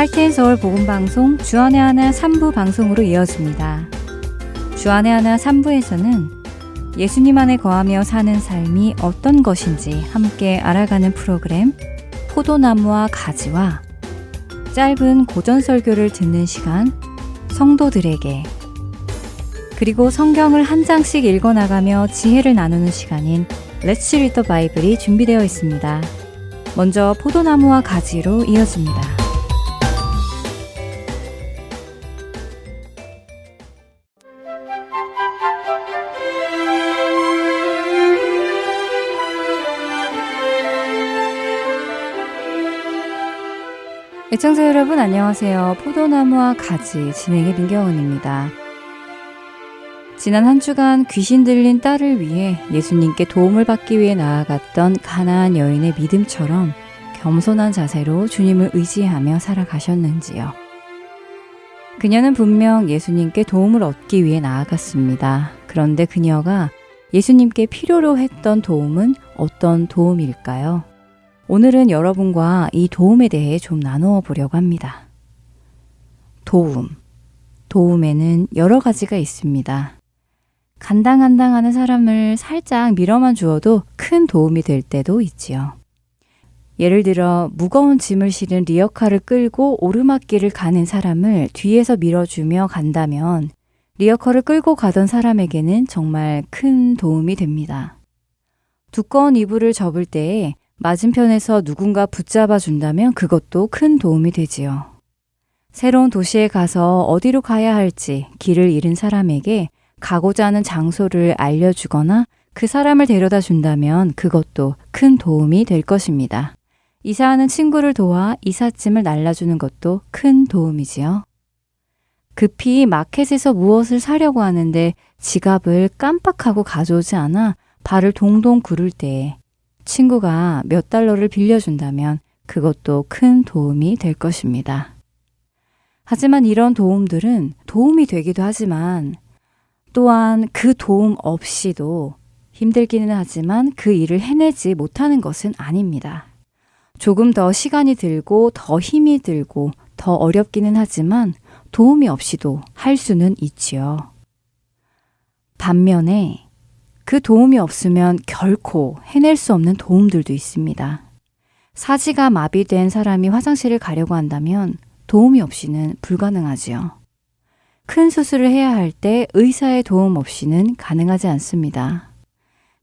할텐 서울 복음방송 주안의 하나 3부 방송으로 이어집니다. 주안의 하나 3부에서는 예수님 안에 거하며 사는 삶이 어떤 것인지 함께 알아가는 프로그램 포도나무와 가지와 짧은 고전설교를 듣는 시간 성도들에게, 그리고 성경을 한 장씩 읽어나가며 지혜를 나누는 시간인 Let's Read the Bible이 준비되어 있습니다. 먼저 포도나무와 가지로 이어집니다. 애청자 여러분 안녕하세요. 포도나무와 가지 진행의 민경은입니다. 지난 한 주간 귀신 들린 딸을 위해 예수님께 도움을 받기 위해 나아갔던 가나안 여인의 믿음처럼 겸손한 자세로 주님을 의지하며 살아가셨는지요. 그녀는 분명 예수님께 도움을 얻기 위해 나아갔습니다. 그런데 그녀가 예수님께 필요로 했던 도움은 어떤 도움일까요? 오늘은 여러분과 이 도움에 대해 좀 나누어 보려고 합니다. 도움에는 여러 가지가 있습니다. 간당간당하는 사람을 살짝 밀어만 주어도 큰 도움이 될 때도 있지요. 예를 들어 무거운 짐을 실은 리어카를 끌고 오르막길을 가는 사람을 뒤에서 밀어주며 간다면 리어카를 끌고 가던 사람에게는 정말 큰 도움이 됩니다. 두꺼운 이불을 접을 때에 맞은편에서 누군가 붙잡아 준다면 그것도 큰 도움이 되지요. 새로운 도시에 가서 어디로 가야 할지 길을 잃은 사람에게 가고자 하는 장소를 알려주거나 그 사람을 데려다 준다면 그것도 큰 도움이 될 것입니다. 이사하는 친구를 도와 이삿짐을 날라주는 것도 큰 도움이지요. 급히 마켓에서 무엇을 사려고 하는데 지갑을 깜빡하고 가져오지 않아 발을 동동 구를 때에 친구가 몇 달러를 빌려준다면 그것도 큰 도움이 될 것입니다. 하지만 이런 도움들은 도움이 되기도 하지만 또한 그 도움 없이도 힘들기는 하지만 그 일을 해내지 못하는 것은 아닙니다. 조금 더 시간이 들고 더 힘이 들고 더 어렵기는 하지만 도움이 없이도 할 수는 있지요. 반면에 그 도움이 없으면 결코 해낼 수 없는 도움들도 있습니다. 사지가 마비된 사람이 화장실을 가려고 한다면 도움이 없이는 불가능하지요. 큰 수술을 해야 할 때 의사의 도움 없이는 가능하지 않습니다.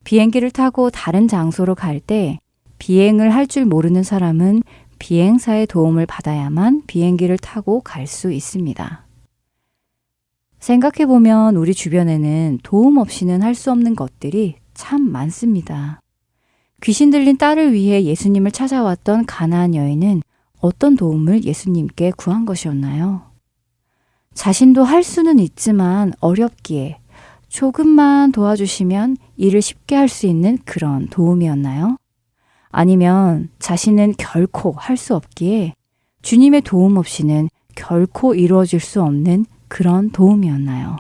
비행기를 타고 다른 장소로 갈 때 비행을 할 줄 모르는 사람은 비행사의 도움을 받아야만 비행기를 타고 갈 수 있습니다. 생각해보면 우리 주변에는 도움 없이는 할 수 없는 것들이 참 많습니다. 귀신 들린 딸을 위해 예수님을 찾아왔던 가나안 여인은 어떤 도움을 예수님께 구한 것이었나요? 자신도 할 수는 있지만 어렵기에 조금만 도와주시면 일을 쉽게 할 수 있는 그런 도움이었나요? 아니면 자신은 결코 할 수 없기에 주님의 도움 없이는 결코 이루어질 수 없는 그런 도움이었나요?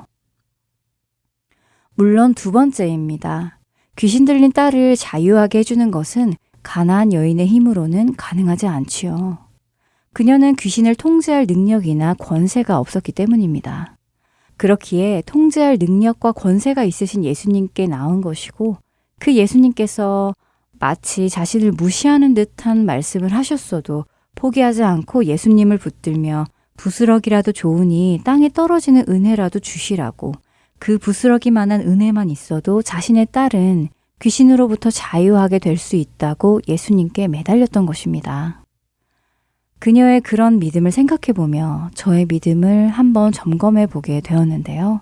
물론 두 번째입니다. 귀신 들린 딸을 자유하게 해주는 것은 가나안 여인의 힘으로는 가능하지 않지요. 그녀는 귀신을 통제할 능력이나 권세가 없었기 때문입니다. 그렇기에 통제할 능력과 권세가 있으신 예수님께 나온 것이고 그 예수님께서 마치 자신을 무시하는 듯한 말씀을 하셨어도 포기하지 않고 예수님을 붙들며 부스러기라도 좋으니 땅에 떨어지는 은혜라도 주시라고, 그 부스러기만한 은혜만 있어도 자신의 딸은 귀신으로부터 자유하게 될 수 있다고 예수님께 매달렸던 것입니다. 그녀의 그런 믿음을 생각해보며 저의 믿음을 한번 점검해 보게 되었는데요.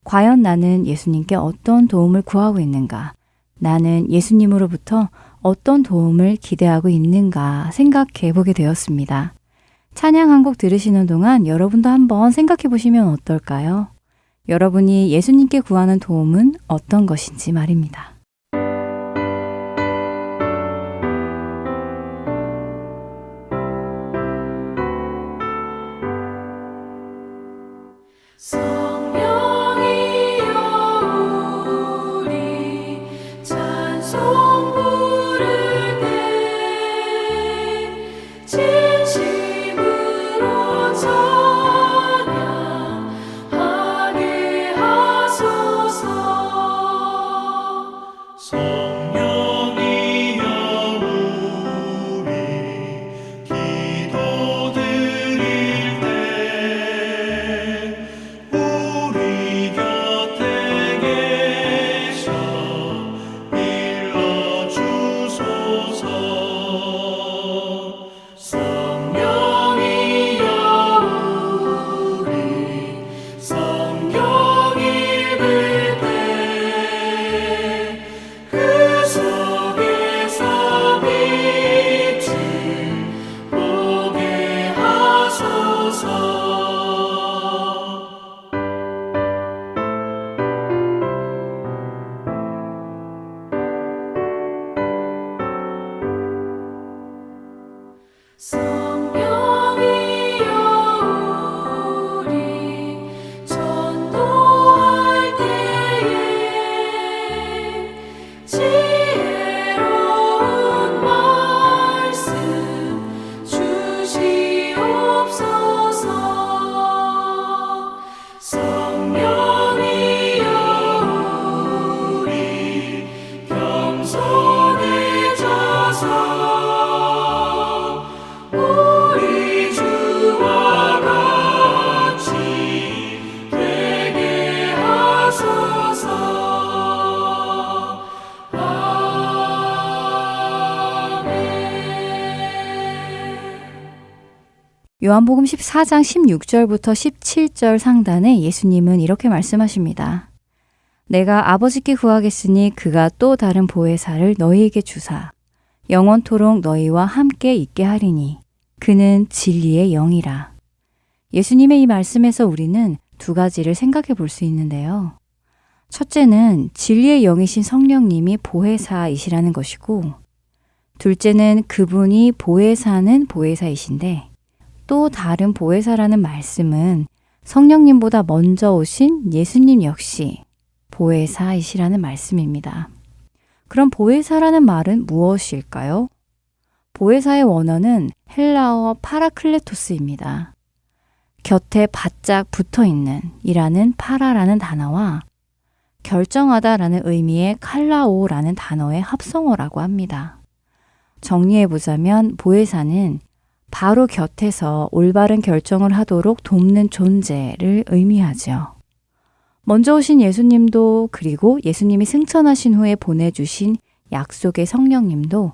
과연 나는 예수님께 어떤 도움을 구하고 있는가? 나는 예수님으로부터 어떤 도움을 기대하고 있는가 생각해 보게 되었습니다. 찬양 한 곡 들으시는 동안 여러분도 한번 생각해 보시면 어떨까요? 여러분이 예수님께 구하는 도움은 어떤 것인지 말입니다. 진심으로 성령이여 우리 전도할 때에 지혜로운 말씀 주시옵소서. 성령이여 우리 겸손해져서 우리 주와 같이 되게 하소서. 요한복음 14장 16절부터 17절 상단에 예수님은 이렇게 말씀하십니다. 내가 아버지께 구하겠으니 그가 또 다른 보혜사를 너희에게 주사 영원토록 너희와 함께 있게 하리니 그는 진리의 영이라. 예수님의 이 말씀에서 우리는 두 가지를 생각해 볼 수 있는데요. 첫째는 진리의 영이신 성령님이 보혜사이시라는 것이고, 둘째는 그분이 보혜사는 보혜사이신데 또 다른 보혜사라는 말씀은 성령님보다 먼저 오신 예수님 역시 보혜사이시라는 말씀입니다. 그럼 보혜사라는 말은 무엇일까요? 보혜사의 원어는 헬라어 파라클레토스입니다. 곁에 바짝 붙어있는 이라는 파라라는 단어와 결정하다라는 의미의 칼라오라는 단어의 합성어라고 합니다. 정리해보자면 보혜사는 바로 곁에서 올바른 결정을 하도록 돕는 존재를 의미하죠. 먼저 오신 예수님도 그리고 예수님이 승천하신 후에 보내주신 약속의 성령님도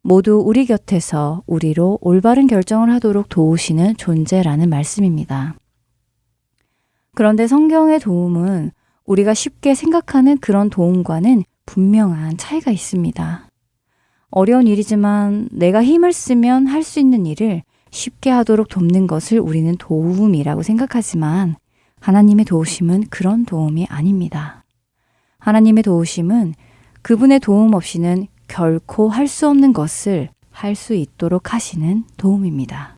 모두 우리 곁에서 우리로 올바른 결정을 하도록 도우시는 존재라는 말씀입니다. 그런데 성경의 도움은 우리가 쉽게 생각하는 그런 도움과는 분명한 차이가 있습니다. 어려운 일이지만 내가 힘을 쓰면 할 수 있는 일을 쉽게 하도록 돕는 것을 우리는 도움이라고 생각하지만 하나님의 도우심은 그런 도움이 아닙니다. 하나님의 도우심은 그분의 도움 없이는 결코 할 수 없는 것을 할 수 있도록 하시는 도움입니다.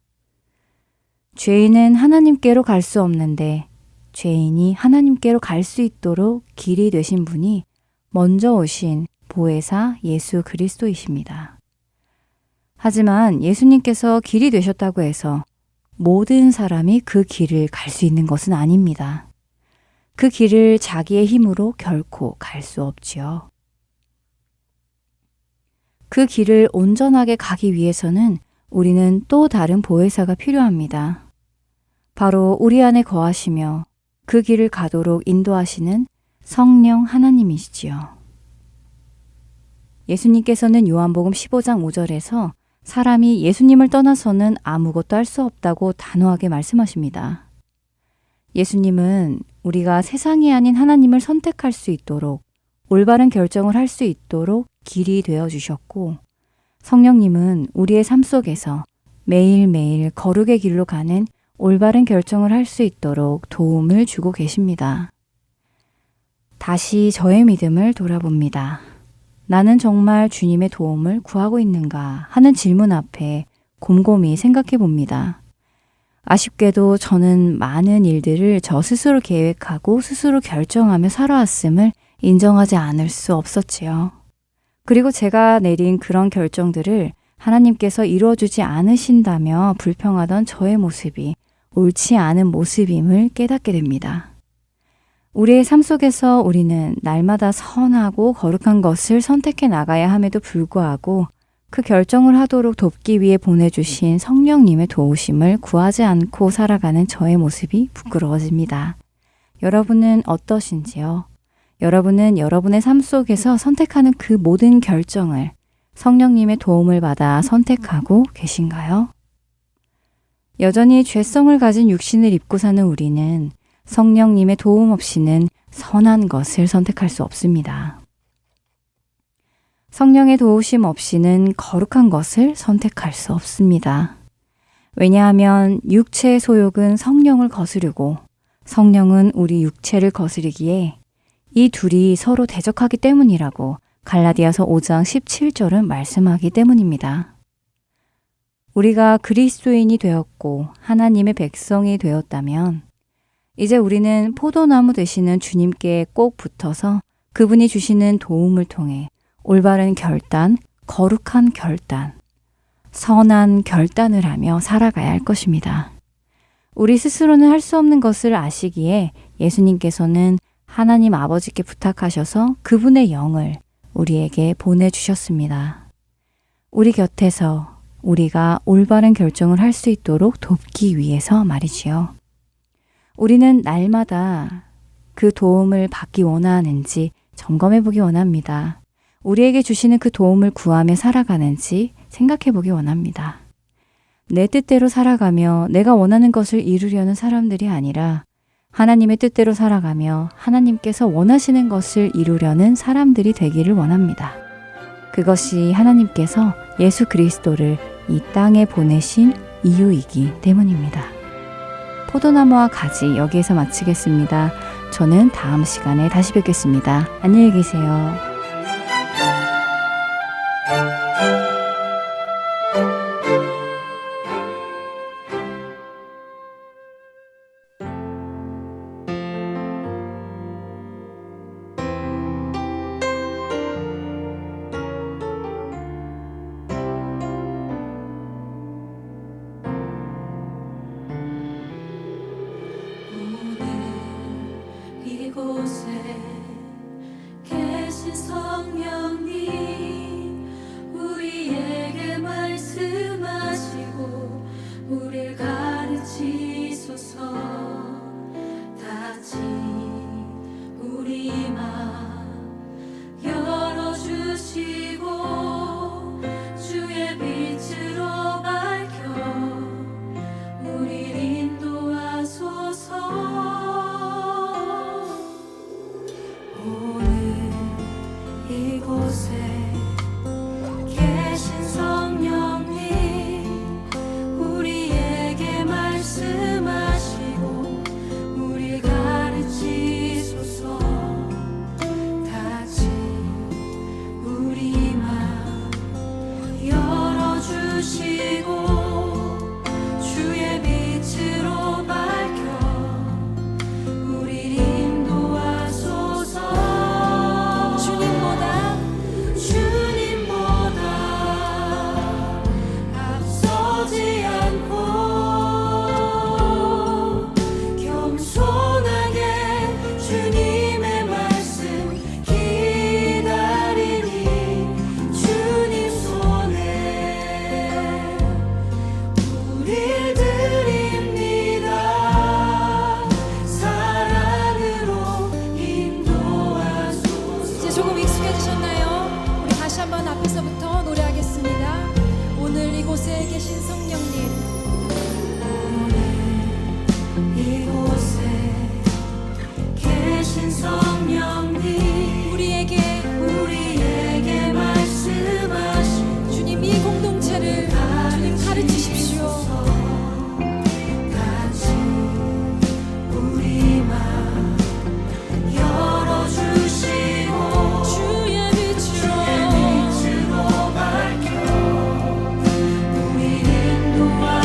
죄인은 하나님께로 갈 수 없는데 죄인이 하나님께로 갈 수 있도록 길이 되신 분이 먼저 오신 보혜사 예수 그리스도이십니다. 하지만 예수님께서 길이 되셨다고 해서 모든 사람이 그 길을 갈 수 있는 것은 아닙니다. 그 길을 자기의 힘으로 결코 갈 수 없지요. 그 길을 온전하게 가기 위해서는 우리는 또 다른 보혜사가 필요합니다. 바로 우리 안에 거하시며 그 길을 가도록 인도하시는 성령 하나님이시지요. 예수님께서는 요한복음 15장 5절에서 사람이 예수님을 떠나서는 아무것도 할 수 없다고 단호하게 말씀하십니다. 예수님은 우리가 세상이 아닌 하나님을 선택할 수 있도록 올바른 결정을 할 수 있도록 길이 되어 주셨고, 성령님은 우리의 삶 속에서 매일매일 거룩의 길로 가는 올바른 결정을 할 수 있도록 도움을 주고 계십니다. 다시 저의 믿음을 돌아봅니다. 나는 정말 주님의 도움을 구하고 있는가 하는 질문 앞에 곰곰이 생각해 봅니다. 아쉽게도 저는 많은 일들을 저 스스로 계획하고 스스로 결정하며 살아왔음을 인정하지 않을 수 없었지요. 그리고 제가 내린 그런 결정들을 하나님께서 이루어주지 않으신다며 불평하던 저의 모습이 옳지 않은 모습임을 깨닫게 됩니다. 우리의 삶 속에서 우리는 날마다 선하고 거룩한 것을 선택해 나가야 함에도 불구하고 그 결정을 하도록 돕기 위해 보내주신 성령님의 도우심을 구하지 않고 살아가는 저의 모습이 부끄러워집니다. 여러분은 어떠신지요? 여러분은 여러분의 삶 속에서 선택하는 그 모든 결정을 성령님의 도움을 받아 선택하고 계신가요? 여전히 죄성을 가진 육신을 입고 사는 우리는 성령님의 도움 없이는 선한 것을 선택할 수 없습니다. 성령의 도우심 없이는 거룩한 것을 선택할 수 없습니다. 왜냐하면 육체의 소욕은 성령을 거스르고 성령은 우리 육체를 거스르기에 이 둘이 서로 대적하기 때문이라고 갈라디아서 5장 17절은 말씀하기 때문입니다. 우리가 그리스도인이 되었고 하나님의 백성이 되었다면 이제 우리는 포도나무 되시는 주님께 꼭 붙어서 그분이 주시는 도움을 통해 올바른 결단, 거룩한 결단, 선한 결단을 하며 살아가야 할 것입니다. 우리 스스로는 할 수 없는 것을 아시기에 예수님께서는 하나님 아버지께 부탁하셔서 그분의 영을 우리에게 보내주셨습니다. 우리 곁에서 우리가 올바른 결정을 할 수 있도록 돕기 위해서 말이지요. 우리는 날마다 그 도움을 받기 원하는지 점검해 보기 원합니다. 우리에게 주시는 그 도움을 구하며 살아가는지 생각해 보기 원합니다. 내 뜻대로 살아가며 내가 원하는 것을 이루려는 사람들이 아니라 하나님의 뜻대로 살아가며 하나님께서 원하시는 것을 이루려는 사람들이 되기를 원합니다. 그것이 하나님께서 예수 그리스도를 이 땅에 보내신 이유이기 때문입니다. 포도나무와 가지 여기에서 마치겠습니다. 저는 다음 시간에 다시 뵙겠습니다. 안녕히 계세요. 이곳에 계신 성령님 우리에게 말씀하시고 우릴 가르치소서. 다친 우리 맘 열어주시고 주의 빛으로 밝혀 우릴 인도하소서. 이곳에 계신 성령님 우리에게 말씀하시고 우릴 가르치소서. 다친 우리 맘 열어주시고 주의 빛으로 밝혀 우릴 인도하소서. 앞서지 않고 겸손하게 주님의 말씀 기다리니 주님 손에 우릴 드립니다. 사랑으로 인도하소서. 이제 조금 익숙해지셨나요? 우리 다시 한번 앞에서부터 노래하겠습니다. 오늘 이곳에 계신 성령님 이곳에 계신 성령님 우리에게 말씀하시고 주님 이 공동체를 주님 가르치십시오. 다시 우리 맘 열어주시고 주의 빛으로 밝혀 우리 인도하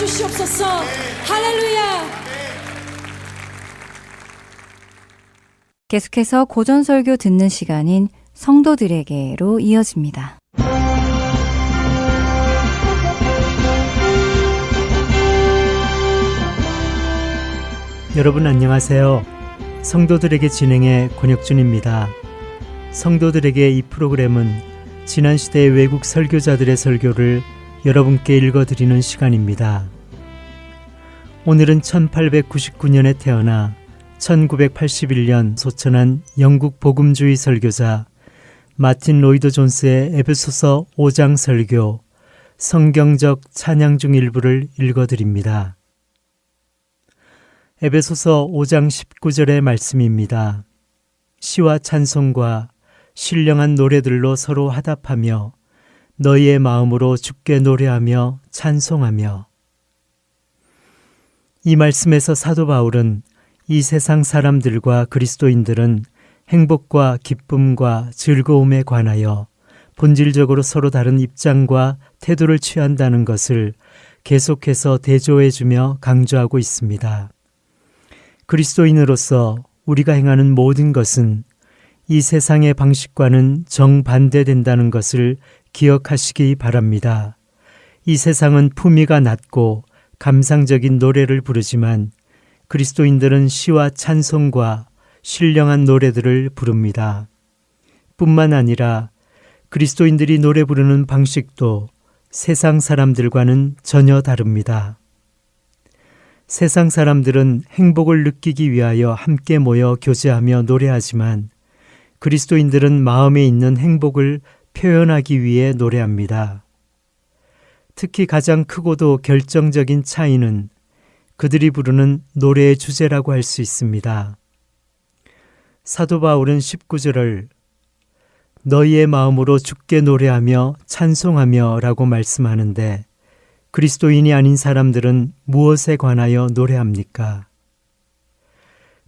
주시옵소서. 할렐루야. 계속해서 고전설교 듣는 시간인 성도들에게로 이어집니다. 여러분 안녕하세요. 성도들에게 진행의 권혁준입니다. 성도들에게 이 프로그램은 지난 시대의 외국 설교자들의 설교를 여러분께 읽어드리는 시간입니다. 오늘은 1899년에 태어나 1981년 소천한 영국 복음주의 설교자 마틴 로이드 존스의 에베소서 5장 설교 성경적 찬양 중 일부를 읽어드립니다. 에베소서 5장 19절의 말씀입니다. 시와 찬송과 신령한 노래들로 서로 화답하며 너희의 마음으로 주께 노래하며 찬송하며. 이 말씀에서 사도 바울은 이 세상 사람들과 그리스도인들은 행복과 기쁨과 즐거움에 관하여 본질적으로 서로 다른 입장과 태도를 취한다는 것을 계속해서 대조해주며 강조하고 있습니다. 그리스도인으로서 우리가 행하는 모든 것은 이 세상의 방식과는 정반대된다는 것을 기억하시기 바랍니다. 이 세상은 품위가 낮고 감상적인 노래를 부르지만 그리스도인들은 시와 찬송과 신령한 노래들을 부릅니다. 뿐만 아니라 그리스도인들이 노래 부르는 방식도 세상 사람들과는 전혀 다릅니다. 세상 사람들은 행복을 느끼기 위하여 함께 모여 교제하며 노래하지만 그리스도인들은 마음에 있는 행복을 표현하기 위해 노래합니다. 특히 가장 크고도 결정적인 차이는 그들이 부르는 노래의 주제라고 할 수 있습니다. 사도 바울은 19절을 너희의 마음으로 주께 노래하며 찬송하며 라고 말씀하는데 그리스도인이 아닌 사람들은 무엇에 관하여 노래합니까?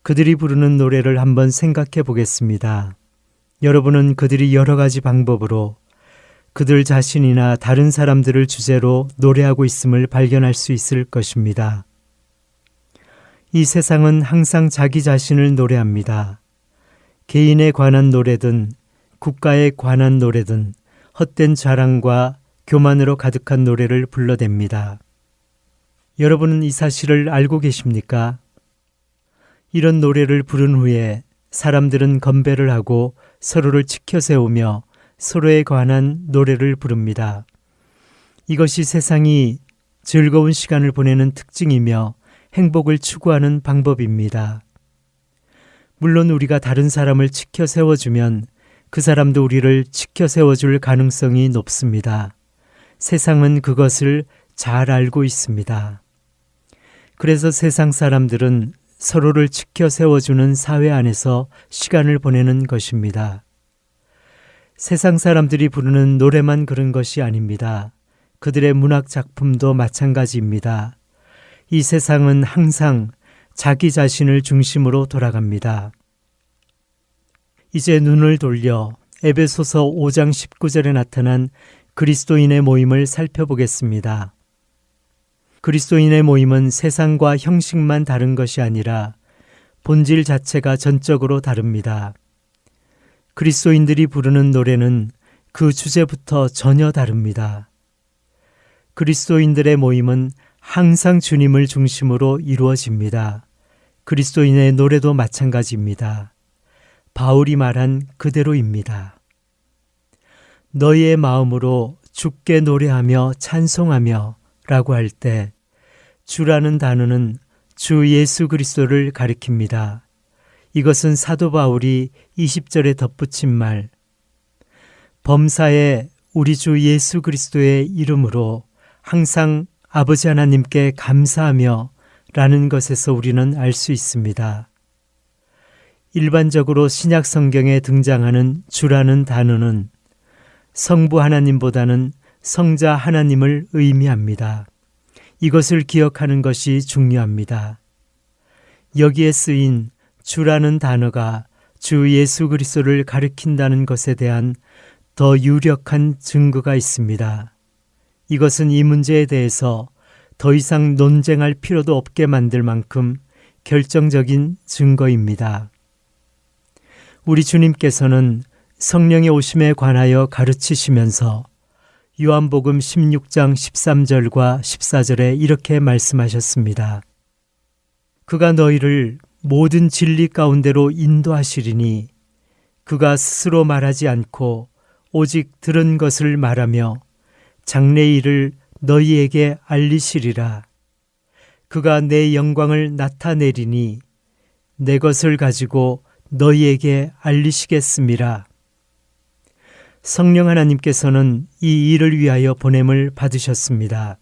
그들이 부르는 노래를 한번 생각해 보겠습니다. 여러분은 그들이 여러 가지 방법으로 그들 자신이나 다른 사람들을 주제로 노래하고 있음을 발견할 수 있을 것입니다. 이 세상은 항상 자기 자신을 노래합니다. 개인에 관한 노래든 국가에 관한 노래든 헛된 자랑과 교만으로 가득한 노래를 불러댑니다. 여러분은 이 사실을 알고 계십니까? 이런 노래를 부른 후에 사람들은 건배를 하고 서로를 치켜 세우며 서로에 관한 노래를 부릅니다. 이것이 세상이 즐거운 시간을 보내는 특징이며 행복을 추구하는 방법입니다. 물론 우리가 다른 사람을 치켜 세워주면 그 사람도 우리를 치켜 세워줄 가능성이 높습니다. 세상은 그것을 잘 알고 있습니다. 그래서 세상 사람들은 서로를 지켜 세워주는 사회 안에서 시간을 보내는 것입니다. 세상 사람들이 부르는 노래만 그런 것이 아닙니다. 그들의 문학 작품도 마찬가지입니다. 이 세상은 항상 자기 자신을 중심으로 돌아갑니다. 이제 눈을 돌려 에베소서 5장 19절에 나타난 그리스도인의 모임을 살펴보겠습니다. 그리스도인의 모임은 세상과 형식만 다른 것이 아니라 본질 자체가 전적으로 다릅니다. 그리스도인들이 부르는 노래는 그 주제부터 전혀 다릅니다. 그리스도인들의 모임은 항상 주님을 중심으로 이루어집니다. 그리스도인의 노래도 마찬가지입니다. 바울이 말한 그대로입니다. 너희의 마음으로 주께 노래하며 찬송하며 라고 할 때 주라는 단어는 주 예수 그리스도를 가리킵니다. 이것은 사도 바울이 20절에 덧붙인 말 범사에 우리 주 예수 그리스도의 이름으로 항상 아버지 하나님께 감사하며 라는 것에서 우리는 알 수 있습니다. 일반적으로 신약 성경에 등장하는 주라는 단어는 성부 하나님보다는 성자 하나님을 의미합니다. 이것을 기억하는 것이 중요합니다. 여기에 쓰인 주라는 단어가 주 예수 그리스도를 가리킨다는 것에 대한 더 유력한 증거가 있습니다. 이것은 이 문제에 대해서 더 이상 논쟁할 필요도 없게 만들 만큼 결정적인 증거입니다. 우리 주님께서는 성령의 오심에 관하여 가르치시면서 요한복음 16장 13절과 14절에 이렇게 말씀하셨습니다. 그가 너희를 모든 진리 가운데로 인도하시리니 그가 스스로 말하지 않고 오직 들은 것을 말하며 장래의 일을 너희에게 알리시리라. 그가 내 영광을 나타내리니 내 것을 가지고 너희에게 알리시겠음이라. 성령 하나님께서는 이 일을 위하여 보냄을 받으셨습니다.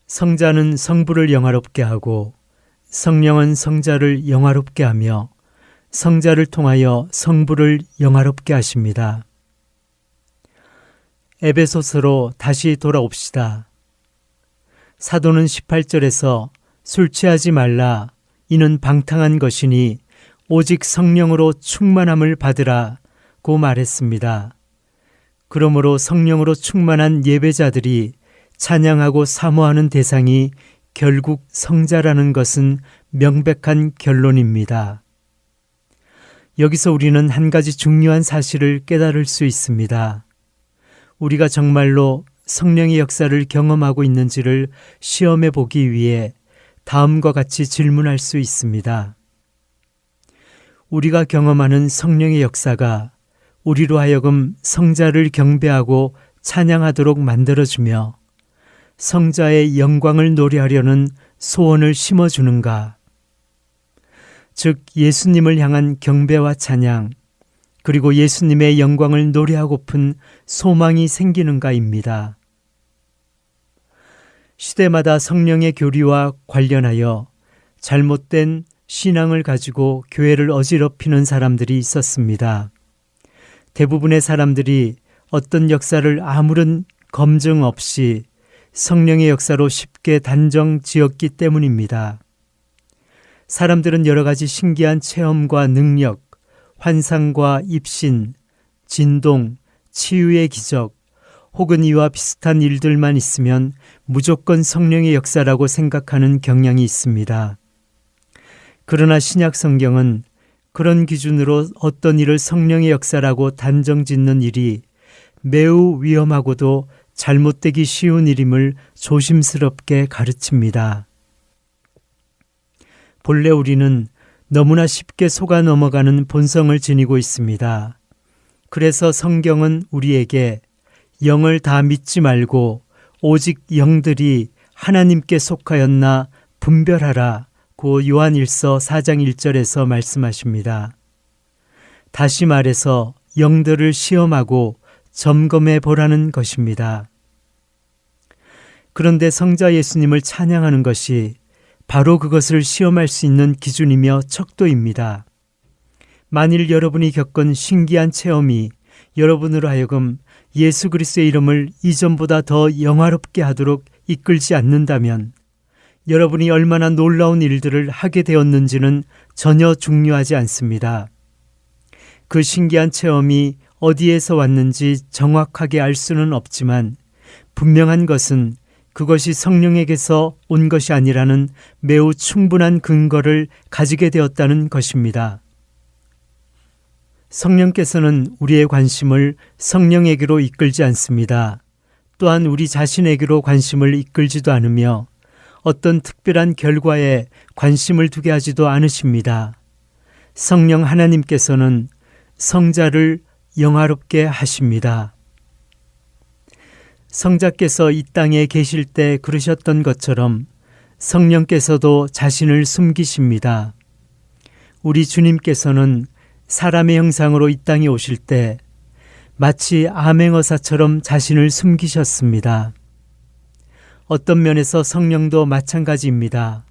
성자는 성부를 영화롭게 하고 성령은 성자를 영화롭게 하며 성자를 통하여 성부를 영화롭게 하십니다. 에베소서로 다시 돌아옵시다. 사도는 18절에서 술 취하지 말라 이는 방탕한 것이니 오직 성령으로 충만함을 받으라 고 말했습니다. 그러므로 성령으로 충만한 예배자들이 찬양하고 사모하는 대상이 결국 성자라는 것은 명백한 결론입니다. 여기서 우리는 한 가지 중요한 사실을 깨달을 수 있습니다. 우리가 정말로 성령의 역사를 경험하고 있는지를 시험해 보기 위해 다음과 같이 질문할 수 있습니다. 우리가 경험하는 성령의 역사가 우리로 하여금 성자를 경배하고 찬양하도록 만들어주며 성자의 영광을 노래하려는 소원을 심어주는가? 즉 예수님을 향한 경배와 찬양, 그리고 예수님의 영광을 노래하고픈 소망이 생기는가입니다. 시대마다 성령의 교리와 관련하여 잘못된 신앙을 가지고 교회를 어지럽히는 사람들이 있었습니다. 대부분의 사람들이 어떤 역사를 아무런 검증 없이 성령의 역사로 쉽게 단정 지었기 때문입니다. 사람들은 여러 가지 신기한 체험과 능력, 환상과 입신, 진동, 치유의 기적, 혹은 이와 비슷한 일들만 있으면 무조건 성령의 역사라고 생각하는 경향이 있습니다. 그러나 신약 성경은 그런 기준으로 어떤 일을 성령의 역사라고 단정 짓는 일이 매우 위험하고도 잘못되기 쉬운 일임을 조심스럽게 가르칩니다. 본래 우리는 너무나 쉽게 속아 넘어가는 본성을 지니고 있습니다. 그래서 성경은 우리에게 영을 다 믿지 말고 오직 영들이 하나님께 속하였나 분별하라 고 요한일서 4장 1절에서 말씀하십니다. 다시 말해서 영들을 시험하고 점검해 보라는 것입니다. 그런데 성자 예수님을 찬양하는 것이 바로 그것을 시험할 수 있는 기준이며 척도입니다. 만일 여러분이 겪은 신기한 체험이 여러분으로 하여금 예수 그리스도의 이름을 이전보다 더 영화롭게 하도록 이끌지 않는다면 여러분이 얼마나 놀라운 일들을 하게 되었는지는 전혀 중요하지 않습니다. 그 신기한 체험이 어디에서 왔는지 정확하게 알 수는 없지만 분명한 것은 그것이 성령에게서 온 것이 아니라는 매우 충분한 근거를 가지게 되었다는 것입니다. 성령께서는 우리의 관심을 성령에게로 이끌지 않습니다. 또한 우리 자신에게로 관심을 이끌지도 않으며 어떤 특별한 결과에 관심을 두게 하지도 않으십니다. 성령 하나님께서는 성자를 영화롭게 하십니다. 성자께서 이 땅에 계실 때 그러셨던 것처럼 성령께서도 자신을 숨기십니다. 우리 주님께서는 사람의 형상으로 이 땅에 오실 때 마치 암행어사처럼 자신을 숨기셨습니다. 어떤 면에서 성령도 마찬가지입니다.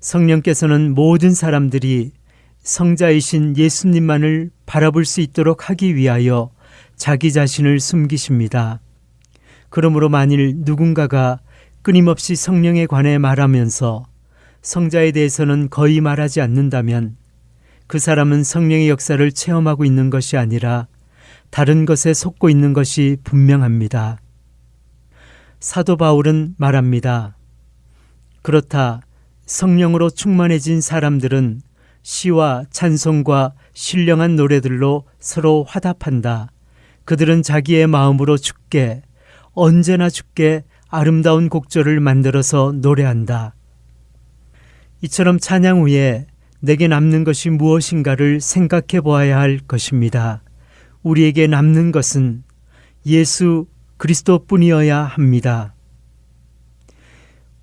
성령께서는 모든 사람들이 성자이신 예수님만을 바라볼 수 있도록 하기 위하여 자기 자신을 숨기십니다. 그러므로 만일 누군가가 끊임없이 성령에 관해 말하면서 성자에 대해서는 거의 말하지 않는다면 그 사람은 성령의 역사를 체험하고 있는 것이 아니라 다른 것에 속고 있는 것이 분명합니다. 사도 바울은 말합니다. 그렇다. 성령으로 충만해진 사람들은 시와 찬송과 신령한 노래들로 서로 화답한다. 그들은 자기의 마음으로 주께, 언제나 주께 아름다운 곡절을 만들어서 노래한다. 이처럼 찬양 후에 내게 남는 것이 무엇인가를 생각해 보아야 할 것입니다. 우리에게 남는 것은 예수 그리스도뿐이어야 합니다.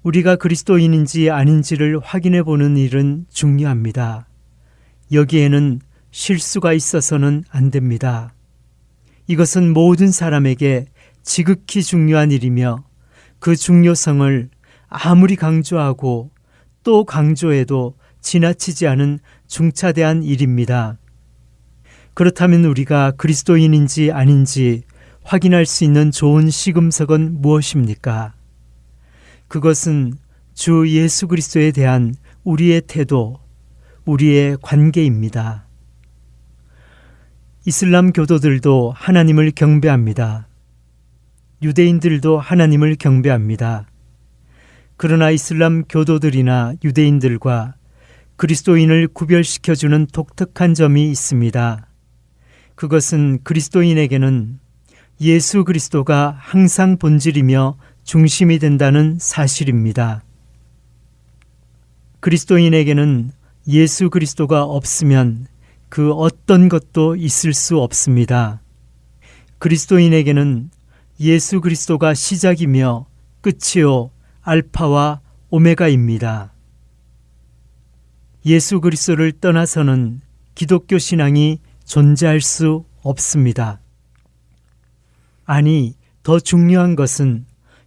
우리가 그리스도인인지 아닌지를 확인해 보는 일은 중요합니다. 여기에는 실수가 있어서는 안 됩니다. 이것은 모든 사람에게 지극히 중요한 일이며 그 중요성을 아무리 강조하고 또 강조해도 지나치지 않은 중차대한 일입니다. 그렇다면 우리가 그리스도인인지 아닌지 확인할 수 있는 좋은 시금석은 무엇입니까? 그것은 주 예수 그리스도에 대한 우리의 태도, 우리의 관계입니다. 이슬람 교도들도 하나님을 경배합니다. 유대인들도 하나님을 경배합니다. 그러나 이슬람 교도들이나 유대인들과 그리스도인을 구별시켜주는 독특한 점이 있습니다. 그것은 그리스도인에게는 예수 그리스도가 항상 본질이며 중심이 된다는 사실입니다. 그리스도인에게는 예수 그리스도가 없으면 그 어떤 것도 있을 수 없습니다. 그리스도인에게는 예수 그리스도가 시작이며 끝이요 알파와 오메가입니다. 예수 그리스도를 떠나서는 기독교 신앙이 존재할 수 없습니다. 아니, 더 중요한 것은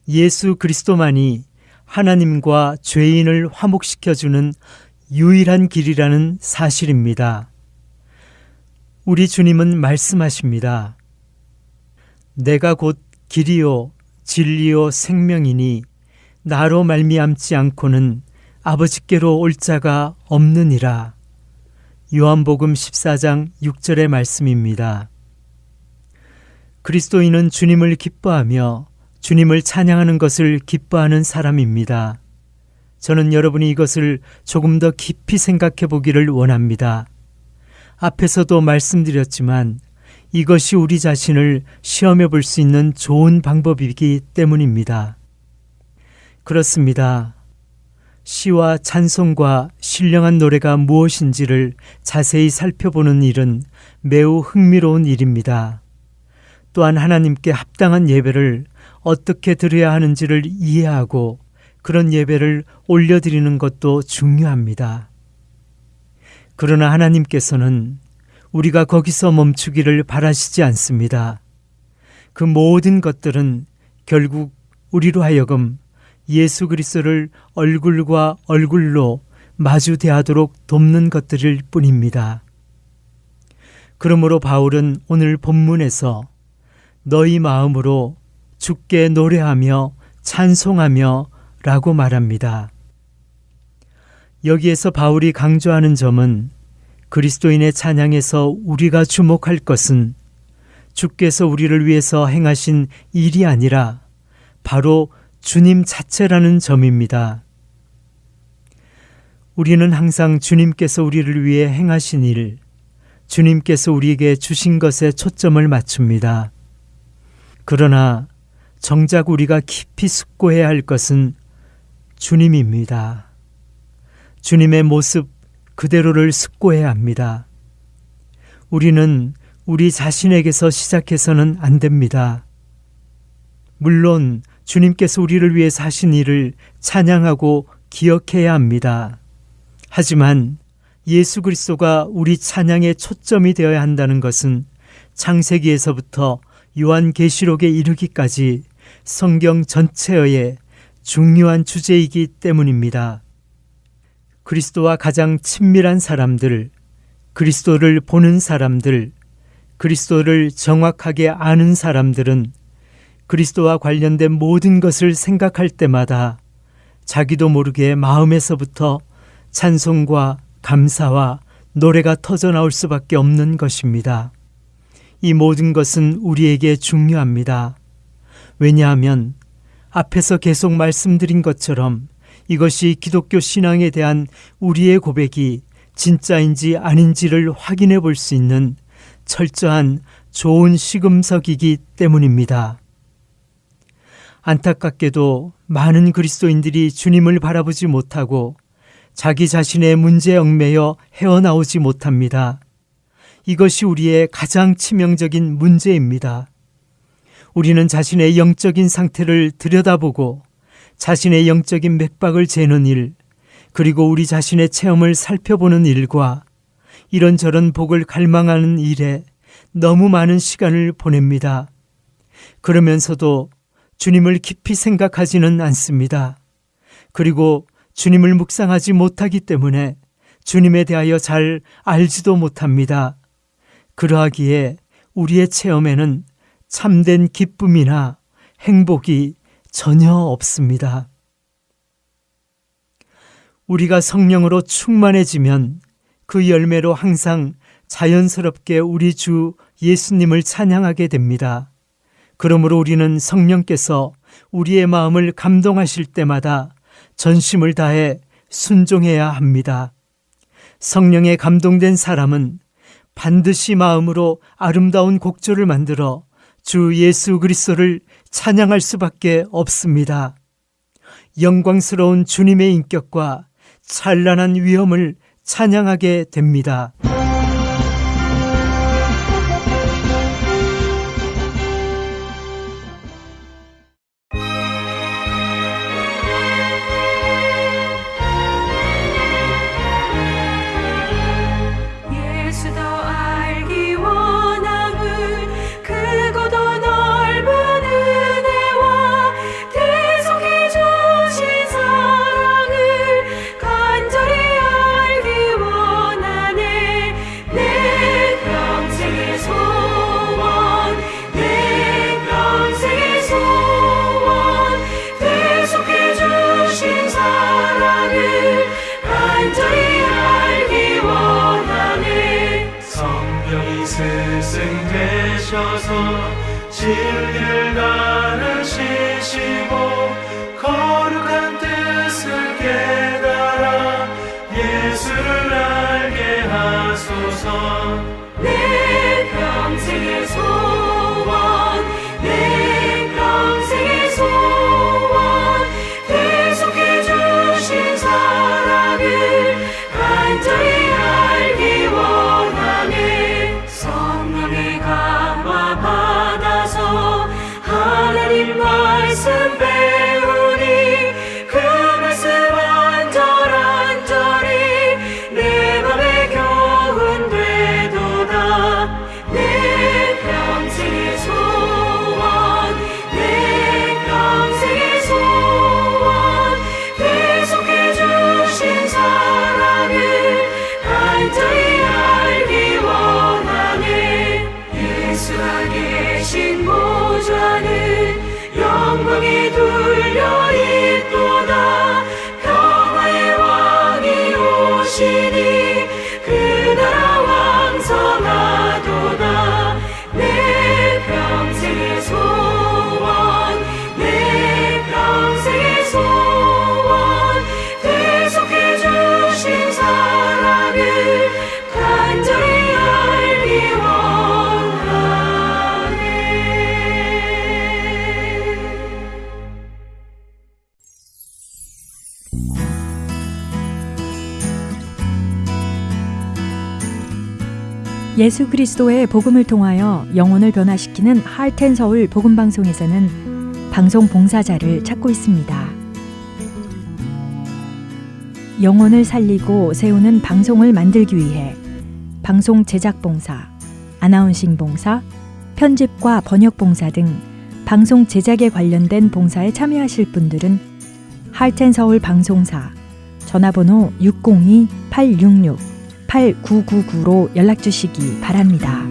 예수 그리스도만이 하나님과 죄인을 화목시켜주는 유일한 길이라는 사실입니다. 우리 주님은 말씀하십니다. 내가 곧 길이요 진리요 생명이니 나로 말미암지 않고는 아버지께로 올 자가 없느니라. 요한복음 14장 6절의 말씀입니다. 그리스도인은 주님을 기뻐하며 주님을 찬양하는 것을 기뻐하는 사람입니다. 저는 여러분이 이것을 조금 더 깊이 생각해 보기를 원합니다. 앞에서도 말씀드렸지만 이것이 우리 자신을 시험해 볼 수 있는 좋은 방법이기 때문입니다. 그렇습니다. 시와 찬송과 신령한 노래가 무엇인지를 자세히 살펴보는 일은 매우 흥미로운 일입니다. 또한 하나님께 합당한 예배를 어떻게 드려야 하는지를 이해하고 그런 예배를 올려드리는 것도 중요합니다. 그러나 하나님께서는 우리가 거기서 멈추기를 바라시지 않습니다. 그 모든 것들은 결국 우리로 하여금 예수 그리스도를 얼굴과 얼굴로 마주 대하도록 돕는 것들일 뿐입니다. 그러므로 바울은 오늘 본문에서 너희 마음으로 주께 노래하며 찬송하며 라고 말합니다. 여기에서 바울이 강조하는 점은 그리스도인의 찬양에서 우리가 주목할 것은 주께서 우리를 위해서 행하신 일이 아니라 바로 주님 자체라는 점입니다. 우리는 항상 주님께서 우리를 위해 행하신 일, 주님께서 우리에게 주신 것에 초점을 맞춥니다. 그러나 정작 우리가 깊이 숙고해야 할 것은 주님입니다. 주님의 모습 그대로를 숙고해야 합니다. 우리는 우리 자신에게서 시작해서는 안 됩니다. 물론 주님께서 우리를 위해서 하신 일을 찬양하고 기억해야 합니다. 하지만 예수 그리스도가 우리 찬양의 초점이 되어야 한다는 것은 창세기에서부터 요한계시록에 이르기까지 성경 전체의 중요한 주제이기 때문입니다. 그리스도와 가장 친밀한 사람들, 그리스도를 보는 사람들, 그리스도를 정확하게 아는 사람들은 그리스도와 관련된 모든 것을 생각할 때마다 자기도 모르게 마음에서부터 찬송과 감사와 노래가 터져나올 수밖에 없는 것입니다. 이 모든 것은 우리에게 중요합니다. 왜냐하면 앞에서 계속 말씀드린 것처럼 이것이 기독교 신앙에 대한 우리의 고백이 진짜인지 아닌지를 확인해 볼 수 있는 철저한 좋은 시금석이기 때문입니다. 안타깝게도 많은 그리스도인들이 주님을 바라보지 못하고 자기 자신의 문제에 얽매여 헤어나오지 못합니다. 이것이 우리의 가장 치명적인 문제입니다. 우리는 자신의 영적인 상태를 들여다보고 자신의 영적인 맥박을 재는 일, 그리고 우리 자신의 체험을 살펴보는 일과 이런저런 복을 갈망하는 일에 너무 많은 시간을 보냅니다. 그러면서도 주님을 깊이 생각하지는 않습니다. 그리고 주님을 묵상하지 못하기 때문에 주님에 대하여 잘 알지도 못합니다. 그러하기에 우리의 체험에는 참된 기쁨이나 행복이 전혀 없습니다. 우리가 성령으로 충만해지면 그 열매로 항상 자연스럽게 우리 주 예수님을 찬양하게 됩니다. 그러므로 우리는 성령께서 우리의 마음을 감동하실 때마다 전심을 다해 순종해야 합니다. 성령에 감동된 사람은 반드시 마음으로 아름다운 곡조를 만들어 주 예수 그리스도를 찬양할 수밖에 없습니다. 영광스러운 주님의 인격과 찬란한 위엄을 찬양하게 됩니다. 예수 더 알기 원함은 크고도 넓은 은혜와 계속해 주신 사랑을 간절히 알기 원하네. 내 평생의 소원, 내 평생의 소원, 계속해 주신 사랑을 간절히 알기 원하네. 성령이 스승되셔서 진리를 가르치시고 거룩한 뜻을 깨달아 예수를 알게 하소서. 내 평생의 소원, 내 평생의 소원, 계속해 주신 사랑을 간절히 알기 원하네. 성령의 감화 받아서 하나님 말씀 배우니 그 말씀 안절안절히 내 맘에 교훈되도다. 내 평생의 소원, 내 평생의 소원, 계속해 주신 사랑을 간절히 알기 원하네. 예수가 계신 보좌는 영광이 둘려 있도다. 평화의 왕이 오시니 그 나라 왕성하도다. 내 평생의 소원, 내 평생의 소원, 계속해 주신 사랑을 간절히 알기 원하네. 예수 그리스도의 복음을 통하여 영혼을 변화시키는 하트앤서울 복음방송에서는 방송 봉사자를 찾고 있습니다. 영혼을 살리고 세우는 방송을 만들기 위해 방송 제작 봉사, 아나운싱 봉사, 편집과 번역 봉사 등 방송 제작에 관련된 봉사에 참여하실 분들은 하트앤서울 방송사 전화번호 602-866-8999로 연락주시기 바랍니다.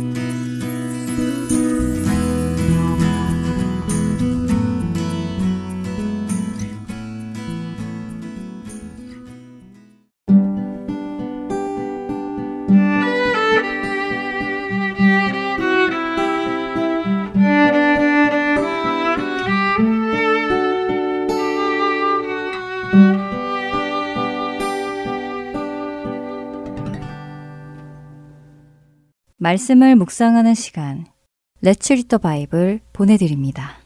말씀을 묵상하는 시간, Let's Read the Bible 보내드립니다.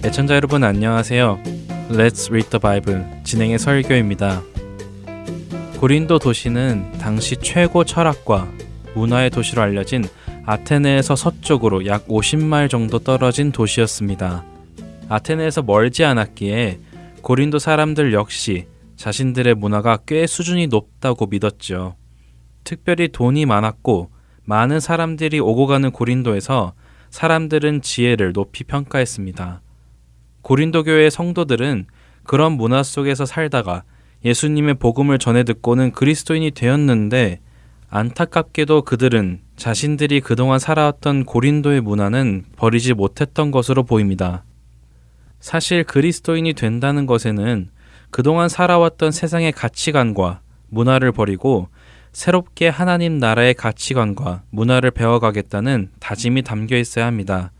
애청자 여러분 안녕하세요. Let's Read the Bible 진행의 설교입니다. 고린도 도시는 당시 최고 철학과 문화의 도시로 알려진 아테네에서 서쪽으로 약 50마일 정도 떨어진 도시였습니다. 아테네에서 멀지 않았기에 고린도 사람들 역시 자신들의 문화가 꽤 수준이 높다고 믿었죠. 특별히 돈이 많았고 많은 사람들이 오고 가는 고린도에서 사람들은 지혜를 높이 평가했습니다. 고린도 교회의 성도들은 그런 문화 속에서 살다가 예수님의 복음을 전해 듣고는 그리스도인이 되었는데 안타깝게도 그들은 자신들이 그동안 살아왔던 고린도의 문화는 버리지 못했던 것으로 보입니다. 사실 그리스도인이 된다는 것에는 그동안 살아왔던 세상의 가치관과 문화를 버리고 새롭게 하나님 나라의 가치관과 문화를 배워가겠다는 다짐이 담겨 있어야 합니다.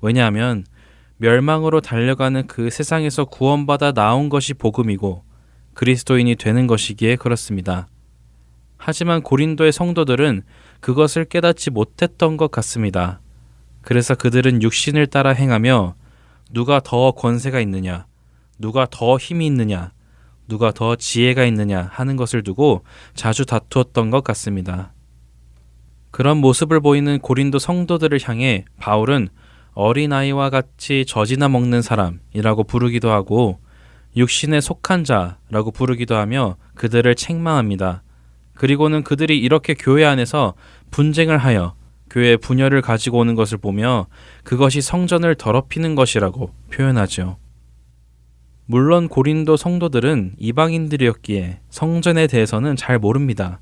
왜냐하면 멸망으로 달려가는 그 세상에서 구원받아 나온 것이 복음이고 그리스도인이 되는 것이기에 그렇습니다. 하지만 고린도의 성도들은 그것을 깨닫지 못했던 것 같습니다. 그래서 그들은 육신을 따라 행하며 누가 더 권세가 있느냐, 누가 더 힘이 있느냐, 누가 더 지혜가 있느냐 하는 것을 두고 자주 다투었던 것 같습니다. 그런 모습을 보이는 고린도 성도들을 향해 바울은 어린아이와 같이 젖이나 먹는 사람이라고 부르기도 하고 육신에 속한 자라고 부르기도 하며 그들을 책망합니다. 그리고는 그들이 이렇게 교회 안에서 분쟁을 하여 교회의 분열을 가지고 오는 것을 보며 그것이 성전을 더럽히는 것이라고 표현하죠. 물론 고린도 성도들은 이방인들이었기에 성전에 대해서는 잘 모릅니다.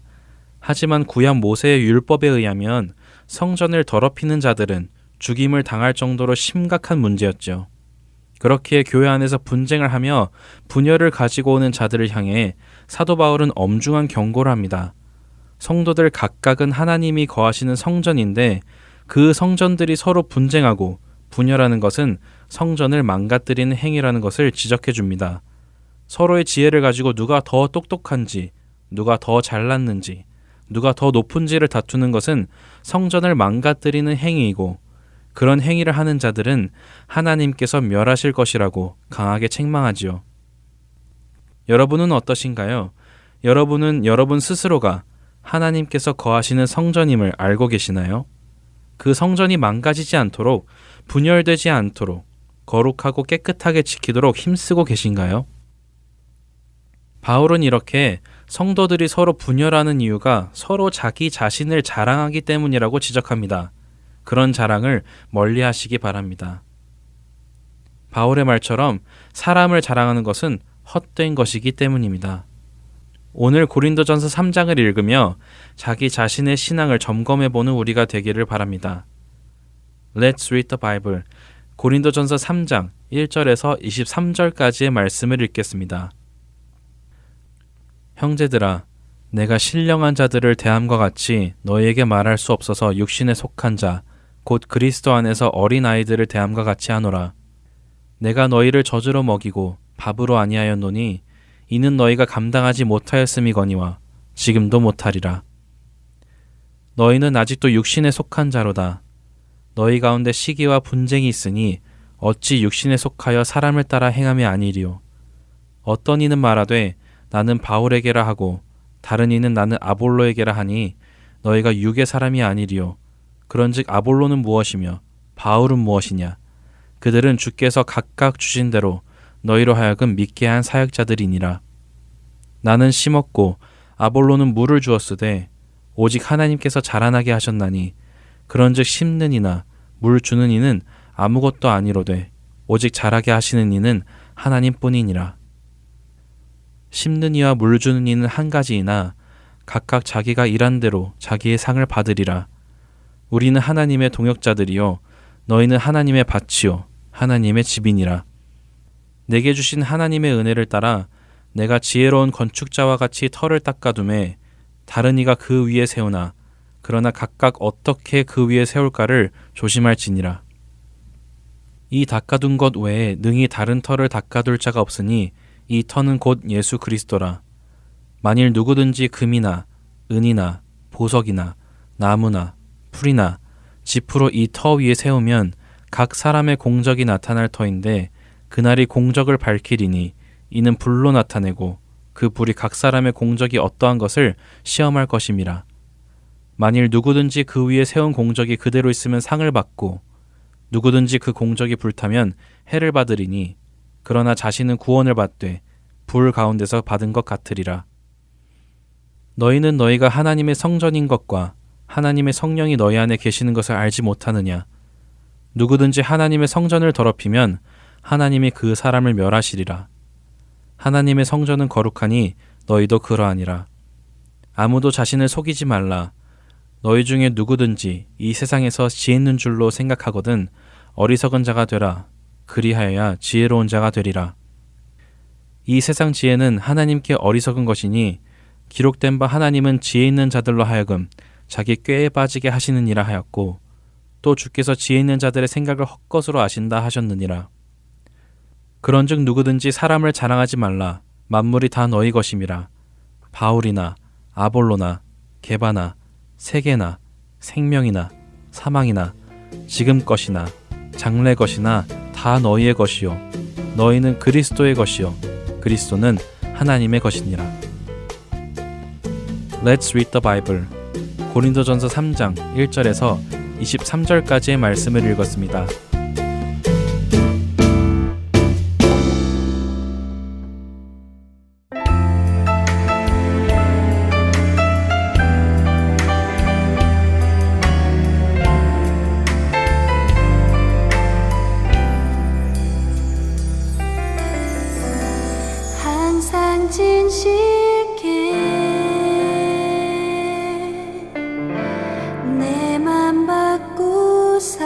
하지만 구약 모세의 율법에 의하면 성전을 더럽히는 자들은 죽임을 당할 정도로 심각한 문제였죠. 그렇기에 교회 안에서 분쟁을 하며 분열을 가지고 오는 자들을 향해 사도 바울은 엄중한 경고를 합니다. 성도들 각각은 하나님이 거하시는 성전인데 그 성전들이 서로 분쟁하고 분열하는 것은 성전을 망가뜨리는 행위라는 것을 지적해 줍니다. 서로의 지혜를 가지고 누가 더 똑똑한지, 누가 더 잘났는지, 누가 더 높은지를 다투는 것은 성전을 망가뜨리는 행위이고 그런 행위를 하는 자들은 하나님께서 멸하실 것이라고 강하게 책망하지요. 여러분은 어떠신가요? 여러분은 여러분 스스로가 하나님께서 거하시는 성전임을 알고 계시나요? 그 성전이 망가지지 않도록, 분열되지 않도록, 거룩하고 깨끗하게 지키도록 힘쓰고 계신가요? 바울은 이렇게 성도들이 서로 분열하는 이유가 서로 자기 자신을 자랑하기 때문이라고 지적합니다. 그런 자랑을 멀리 하시기 바랍니다. 바울의 말처럼 사람을 자랑하는 것은 헛된 것이기 때문입니다. 오늘 고린도전서 3장을 읽으며 자기 자신의 신앙을 점검해보는 우리가 되기를 바랍니다. Let's read the Bible. 고린도전서 3장 1절에서 23절까지의 말씀을 읽겠습니다. 형제들아, 내가 신령한 자들을 대함과 같이 너희에게 말할 수 없어서 육신에 속한 자, 곧 그리스도 안에서 어린 아이들을 대함과 같이 하노라. 내가 너희를 젖으로 먹이고 밥으로 아니하였노니 이는 너희가 감당하지 못하였음이거니와 지금도 못하리라. 너희는 아직도 육신에 속한 자로다. 너희 가운데 시기와 분쟁이 있으니 어찌 육신에 속하여 사람을 따라 행함이 아니리요. 어떤 이는 말하되 나는 바울에게라 하고 다른 이는 나는 아볼로에게라 하니 너희가 육의 사람이 아니리요. 그런즉 아볼로는 무엇이며 바울은 무엇이냐? 그들은 주께서 각각 주신 대로 너희로 하여금 믿게 한 사역자들이니라. 나는 심었고 아볼로는 물을 주었으되 오직 하나님께서 자라나게 하셨나니 그런즉 심는 이나 물 주는 이는 아무것도 아니로되 오직 자라게 하시는 이는 하나님뿐이니라. 심는 이와 물 주는 이는 한 가지이나 각각 자기가 일한 대로 자기의 상을 받으리라. 우리는 하나님의 동역자들이요 너희는 하나님의 밭이요 하나님의 집이니라. 내게 주신 하나님의 은혜를 따라 내가 지혜로운 건축자와 같이 터를 닦아두매 다른 이가 그 위에 세우나 그러나 각각 어떻게 그 위에 세울까를 조심할지니라. 이 닦아둔 것 외에 능히 다른 터를 닦아둘 자가 없으니 이 터는 곧 예수 그리스도라. 만일 누구든지 금이나 은이나 보석이나 나무나 풀이나 지푸로 이 터 위에 세우면 각 사람의 공적이 나타날 터인데 그날이 공적을 밝히리니 이는 불로 나타내고 그 불이 각 사람의 공적이 어떠한 것을 시험할 것임이라. 만일 누구든지 그 위에 세운 공적이 그대로 있으면 상을 받고 누구든지 그 공적이 불타면 해를 받으리니 그러나 자신은 구원을 받되 불 가운데서 받은 것 같으리라. 너희는 너희가 하나님의 성전인 것과 하나님의 성령이 너희 안에 계시는 것을 알지 못하느냐. 누구든지 하나님의 성전을 더럽히면 하나님이 그 사람을 멸하시리라. 하나님의 성전은 거룩하니 너희도 그러하니라. 아무도 자신을 속이지 말라. 너희 중에 누구든지 이 세상에서 지혜 있는 줄로 생각하거든 어리석은 자가 되라. 그리하여야 지혜로운 자가 되리라. 이 세상 지혜는 하나님께 어리석은 것이니 기록된 바 하나님은 지혜 있는 자들로 하여금 자기 꾀에 빠지게 하시느니라 하였고 또 주께서 지혜 있는 자들의 생각을 헛것으로 아신다 하셨느니라. 그런즉 누구든지 사람을 자랑하지 말라. 만물이 다 너희 것임이라. 바울이나 아볼로나 게바나 세계나 생명이나 사망이나 지금 것이나 장래 것이나 다 너희의 것이요 너희는 그리스도의 것이요 그리스도는 하나님의 것이니라. Let's read the Bible. 고린도전서 3장 1절에서 23절까지의 말씀을 읽었습니다. 항상 진실게 내 맘 바꾸사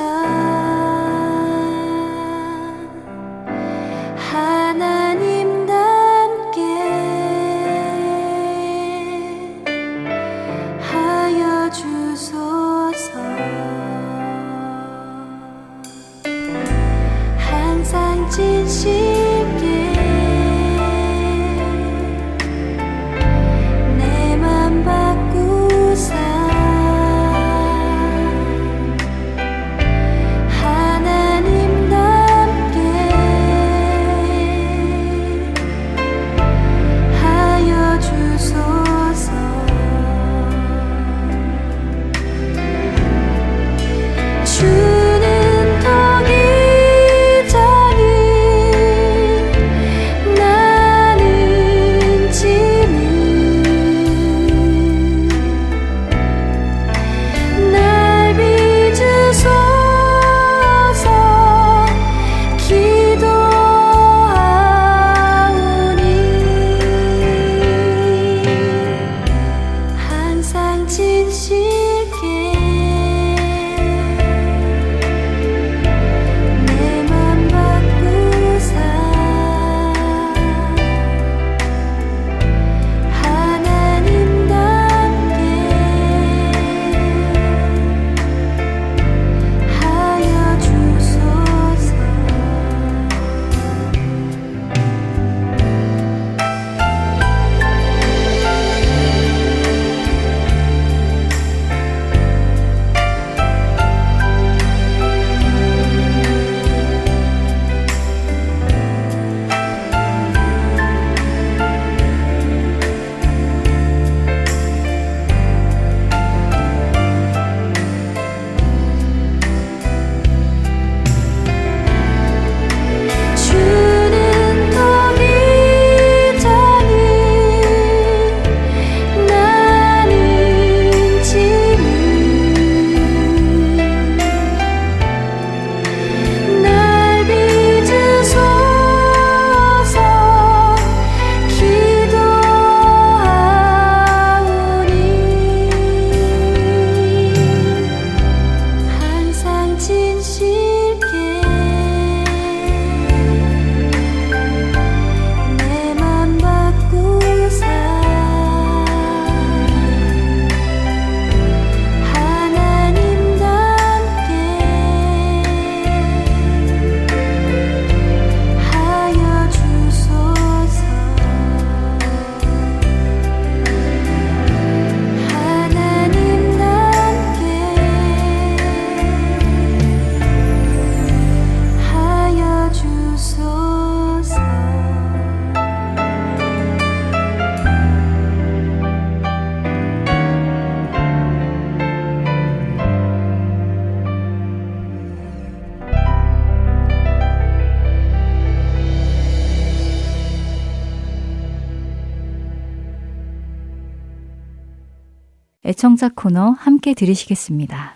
애청자 코너 함께 들으시겠습니다.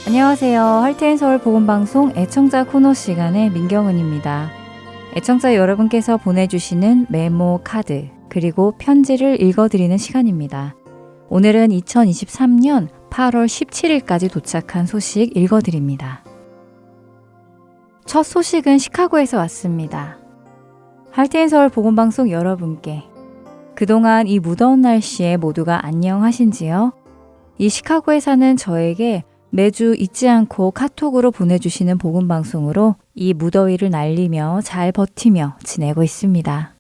안녕하세요. 할테인서울 복음방송 애청자 코너 시간의 민경은입니다. 애청자 여러분께서 보내주시는 메모, 카드, 그리고 편지를 읽어드리는 시간입니다. 오늘은 2023년 8월 17일까지 도착한 소식 읽어드립니다. 첫 소식은 시카고에서 왔습니다. 할테인서울 복음방송 여러분께 그동안 이 무더운 날씨에 모두가 안녕하신지요? 이 시카고에 사는 저에게 매주 잊지 않고 카톡으로 보내주시는 복음방송으로 이 무더위를 날리며 잘 버티며 지내고 있습니다.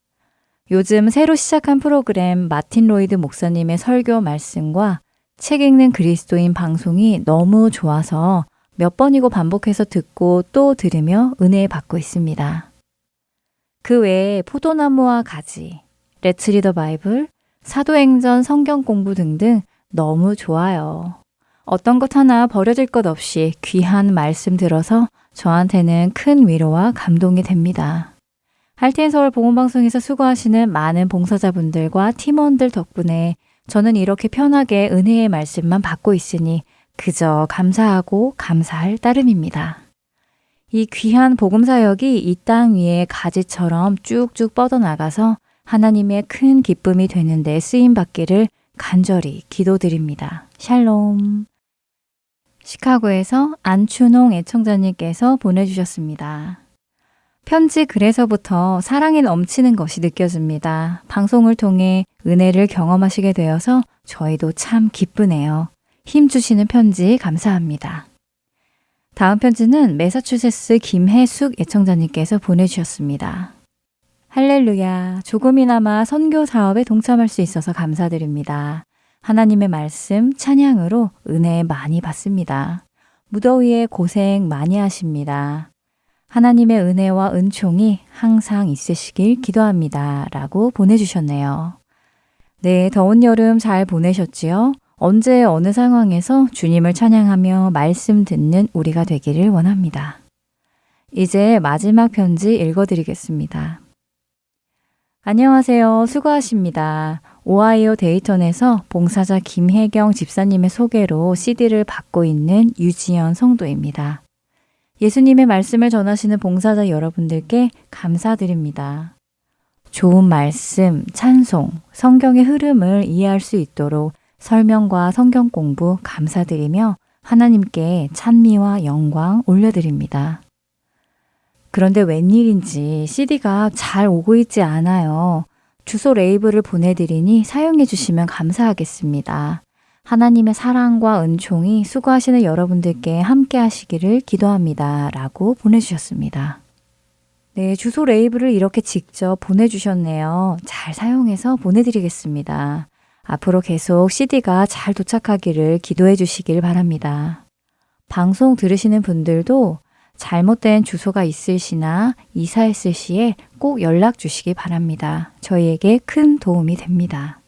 요즘 새로 시작한 프로그램 마틴 로이드 목사님의 설교 말씀과 책 읽는 그리스도인 방송이 너무 좋아서 몇 번이고 반복해서 듣고 또 들으며 은혜 받고 있습니다. 그 외에 포도나무와 가지, 렛츠 리더 바이블, 사도행전 성경 공부 등등 너무 좋아요. 어떤 것 하나 버려질 것 없이 귀한 말씀 들어서 저한테는 큰 위로와 감동이 됩니다. 할텐서울 복음방송에서 수고하시는 많은 봉사자분들과 팀원들 덕분에 저는 이렇게 편하게 은혜의 말씀만 받고 있으니 그저 감사하고 감사할 따름입니다. 이 귀한 복음사역이 이 땅 위에 가지처럼 쭉쭉 뻗어나가서 하나님의 큰 기쁨이 되는 데 쓰임받기를 간절히 기도드립니다. 샬롬. 시카고에서 안춘홍 애청자님께서 보내주셨습니다. 편지 글에서부터 사랑이 넘치는 것이 느껴집니다. 방송을 통해 은혜를 경험하시게 되어서 저희도 참 기쁘네요. 힘주시는 편지 감사합니다. 다음 편지는 매사추세츠 김혜숙 애청자님께서 보내주셨습니다. 할렐루야, 조금이나마 선교 사업에 동참할 수 있어서 감사드립니다. 하나님의 말씀, 찬양으로 은혜 많이 받습니다. 무더위에 고생 많이 하십니다. 하나님의 은혜와 은총이 항상 있으시길 기도합니다. 라고 보내주셨네요. 네, 더운 여름 잘 보내셨지요? 언제 어느 상황에서 주님을 찬양하며 말씀 듣는 우리가 되기를 원합니다. 이제 마지막 편지 읽어드리겠습니다. 안녕하세요. 수고하십니다. 오하이오 데이턴에서 봉사자 김혜경 집사님의 소개로 CD를 받고 있는 유지연 성도입니다. 예수님의 말씀을 전하시는 봉사자 여러분들께 감사드립니다. 좋은 말씀, 찬송, 성경의 흐름을 이해할 수 있도록 설명과 성경 공부 감사드리며 하나님께 찬미와 영광 올려드립니다. 그런데 웬일인지 CD가 잘 오고 있지 않아요. 주소 레이블을 보내드리니 사용해 주시면 감사하겠습니다. 하나님의 사랑과 은총이 수고하시는 여러분들께 함께 하시기를 기도합니다. 라고 보내주셨습니다. 네, 주소 레이블을 이렇게 직접 보내주셨네요. 잘 사용해서 보내드리겠습니다. 앞으로 계속 CD가 잘 도착하기를 기도해 주시길 바랍니다. 방송 들으시는 분들도 잘못된 주소가 있으시나 이사했을 시에 꼭 연락 주시기 바랍니다. 저희에게 큰 도움이 됩니다.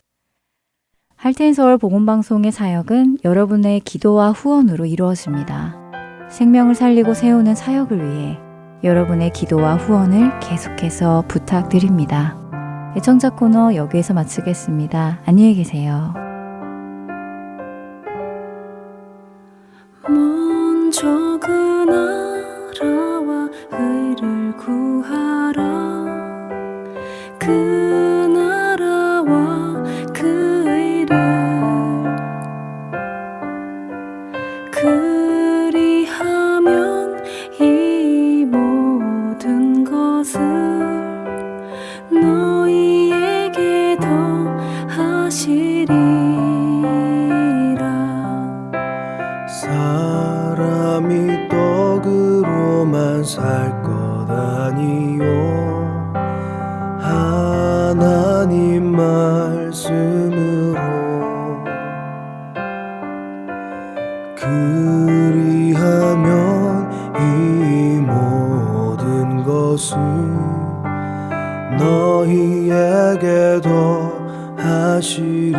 할텐서울 복음방송의 사역은 여러분의 기도와 후원으로 이루어집니다. 생명을 살리고 세우는 사역을 위해 여러분의 기도와 후원을 계속해서 부탁드립니다. 애청자 코너 여기에서 마치겠습니다. 안녕히 계세요. 먼저 그 나라와 의를 구하라. 그 나라와 그 의를 그리하면 이 모든 것을 너희에게 더하시리라. 사람이 떡으로만 살 것 아니요 하나님 말씀으로 그리하면 이 모든 것을 너희에게 더하시리라.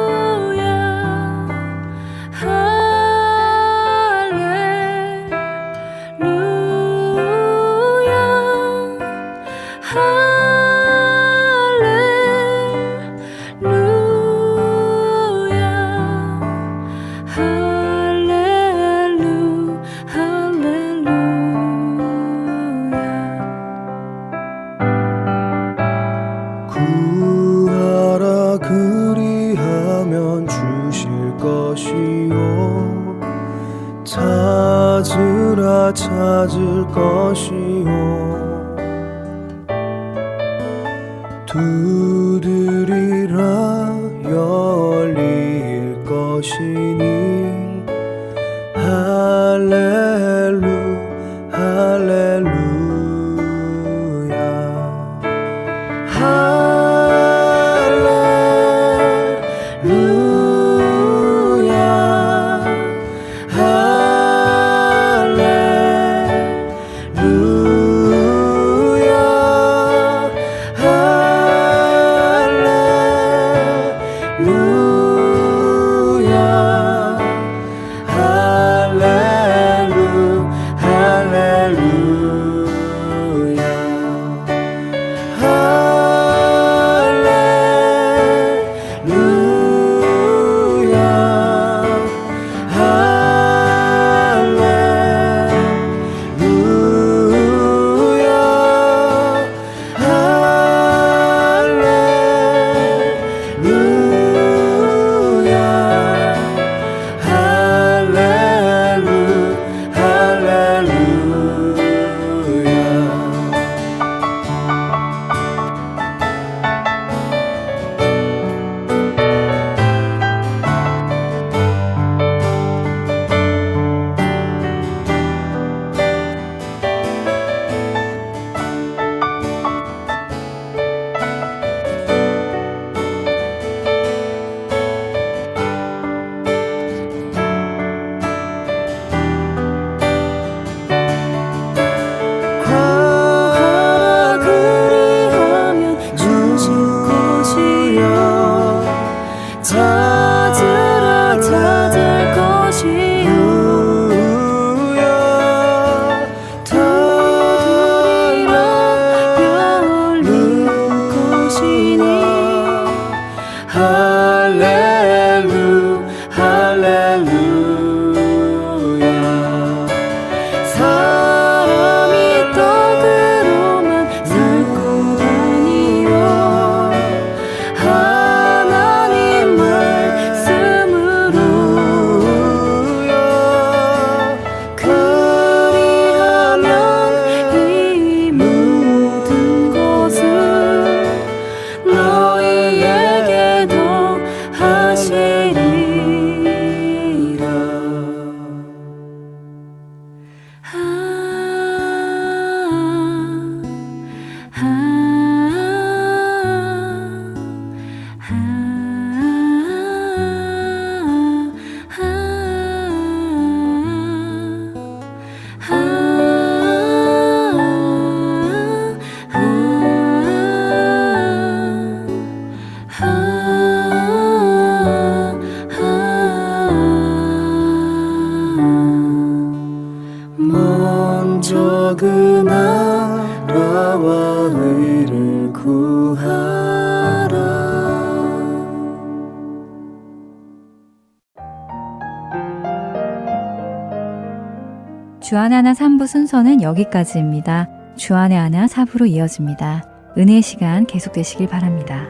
할렐루야 내가 찾을 것이요 두드리라 열릴 것이니 할렐루 할렐루야 할렐루야 찾으라 찾을 것이요 두드리라 열릴 것이니 할렐루 할렐루야 사람이 떡으로만 살 것 아니요 하나님 말씀으로 그리하면 이 모든 것을 너희에게 더하시리라 먼저 그 나라와 의를 구하라. 주안의 하나 3부 순서는 여기까지입니다. 주안의 하나 4부로 이어집니다. 은혜의 시간 계속되시길 바랍니다.